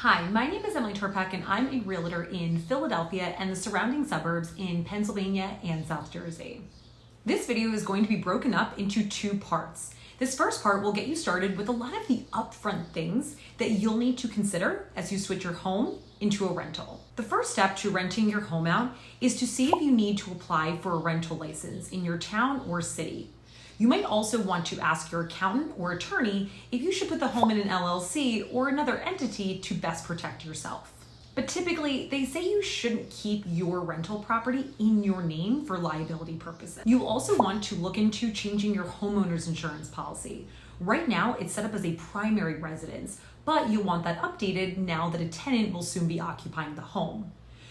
Hi, my name is Emily Terpak and I'm a realtor in Philadelphia and the surrounding suburbs in Pennsylvania and South Jersey. This video is going to be broken up into two parts. This first part will get you started with a lot of the upfront things that you'll need to consider as you switch your home into a rental. The first step to renting your home out is to see if you need to apply for a rental license in your town or city. You might also want to ask your accountant or attorney if you should put the home in an LLC or another entity to best protect yourself. But typically, they say you shouldn't keep your rental property in your name for liability purposes. You'll also want to look into changing your homeowner's insurance policy. Right now, it's set up as a primary residence, but you'll want that updated now that a tenant will soon be occupying the home.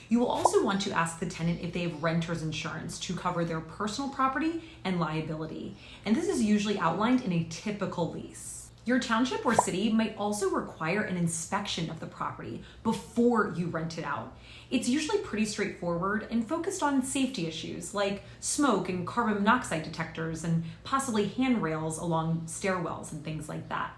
You will also want to ask the tenant if they have renter's insurance to cover their personal property and liability, and this is usually outlined in a typical lease. Your township or city might also require an inspection of the property before you rent it out. It's usually pretty straightforward and focused on safety issues like smoke and carbon monoxide detectors and possibly handrails along stairwells and things like that.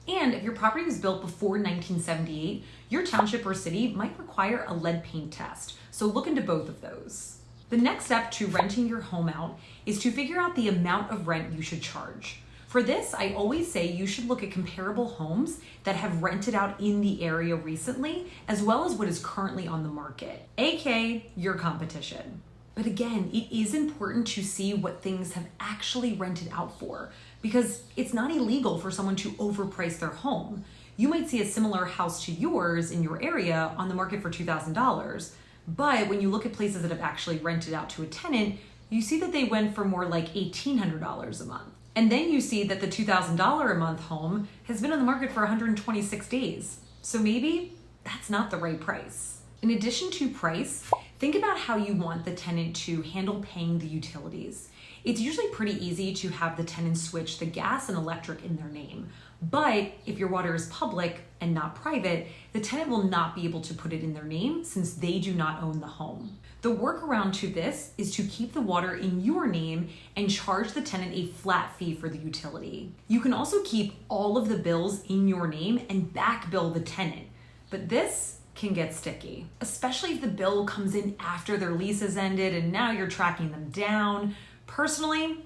And if your property was built before 1978, your township or city might require a lead paint test, so look into both of those. The next step to renting your home out is to figure out the amount of rent you should charge. For this, I always say you should look at comparable homes that have rented out in the area recently, as well as what is currently on the market, aka your competition. But again, it is important to see what things have actually rented out for, because it's not illegal for someone to overprice their home. You might see a similar house to yours in your area on the market for $2,000, but when you look at places that have actually rented out to a tenant, you see that they went for more like $1,800 a month. And then you see that the $2,000 a month home has been on the market for 126 days. So maybe that's not the right price. In addition to price, think about how you want the tenant to handle paying the utilities. It's usually pretty easy to have the tenant switch the gas and electric in their name. But if your water is public and not private, the tenant will not be able to put it in their name since they do not own the home. The workaround to this is to keep the water in your name and charge the tenant a flat fee for the utility. You can also keep all of the bills in your name and back bill the tenant, but this can get sticky, especially if the bill comes in after their lease has ended and now you're tracking them down. Personally,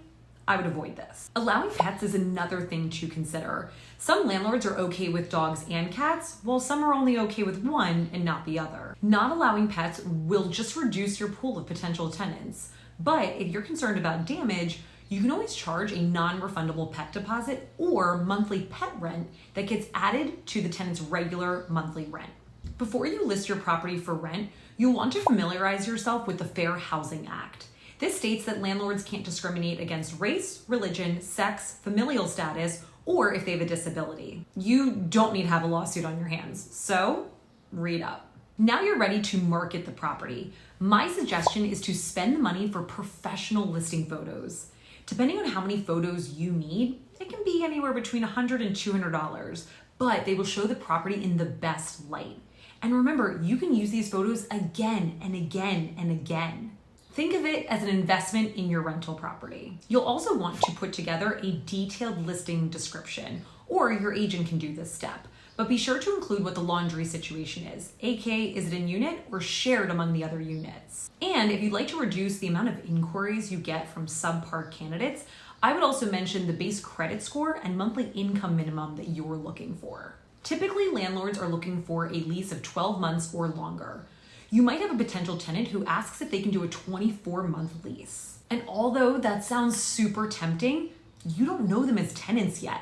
I would avoid this. Allowing pets is another thing to consider. Some landlords are okay with dogs and cats, while some are only okay with one and not the other. Not allowing pets will just reduce your pool of potential tenants. But if you're concerned about damage, you can always charge a non-refundable pet deposit or monthly pet rent that gets added to the tenant's regular monthly rent. Before you list your property for rent, you'll want to familiarize yourself with the Fair Housing Act. This states that landlords can't discriminate against race, religion, sex, familial status, or if they have a disability. You don't need to have a lawsuit on your hands, so read up. Now you're ready to market the property. My suggestion is to spend the money for professional listing photos. Depending on how many photos you need, it can be anywhere between $100 and $200, but they will show the property in the best light. And remember, you can use these photos again and again and again. Think of it as an investment in your rental property. You'll also want to put together a detailed listing description, or your agent can do this step. But be sure to include what the laundry situation is, aka is it in unit or shared among the other units? And if you'd like to reduce the amount of inquiries you get from subpar candidates, I would also mention the base credit score and monthly income minimum that you're looking for. Typically, landlords are looking for a lease of 12 months or longer. You might have a potential tenant who asks if they can do a 24-month lease. And although that sounds super tempting, you don't know them as tenants yet.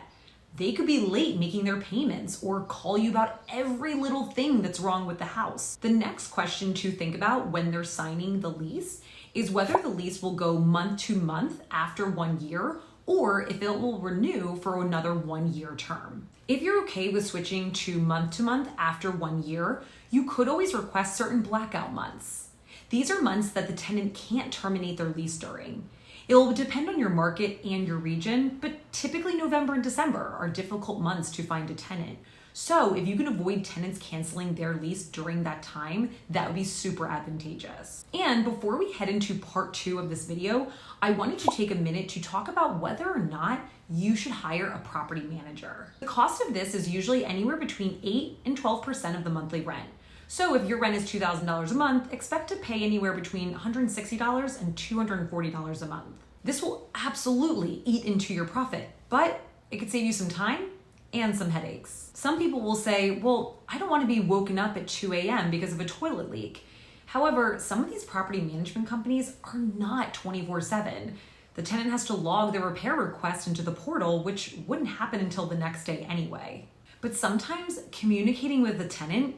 They could be late making their payments or call you about every little thing that's wrong with the house. The next question to think about when they're signing the lease is whether the lease will go month to month after 1 year or if it will renew for another 1 year term. If you're okay with switching to month after 1 year, you could always request certain blackout months. These are months that the tenant can't terminate their lease during. It will depend on your market and your region, but typically November and December are difficult months to find a tenant. So if you can avoid tenants canceling their lease during that time, that would be super advantageous. And before we head into part 2 of this video, I wanted to take a minute to talk about whether or not you should hire a property manager. The cost of this is usually anywhere between 8 and 12% of the monthly rent. So if your rent is $2,000 a month, expect to pay anywhere between $160 and $240 a month. This will absolutely eat into your profit, but it could save you some time and some headaches. Some people will say, well, I don't want to be woken up at 2 a.m. because of a toilet leak. However, some of these property management companies are not 24/7. The tenant has to log their repair request into the portal, which wouldn't happen until the next day anyway. But sometimes communicating with the tenant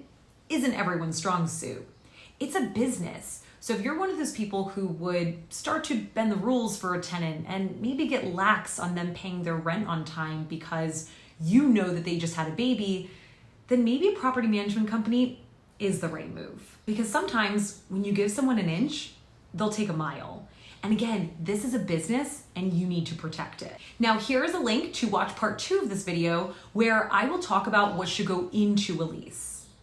isn't everyone's strong suit. It's a business. So if you're one of those people who would start to bend the rules for a tenant and maybe get lax on them paying their rent on time because you know that they just had a baby, then maybe a property management company is the right move. Because sometimes when you give someone an inch, they'll take a mile. And again, this is a business and you need to protect it. Now, here is a link to watch part 2 of this video where I will talk about what should go into a lease.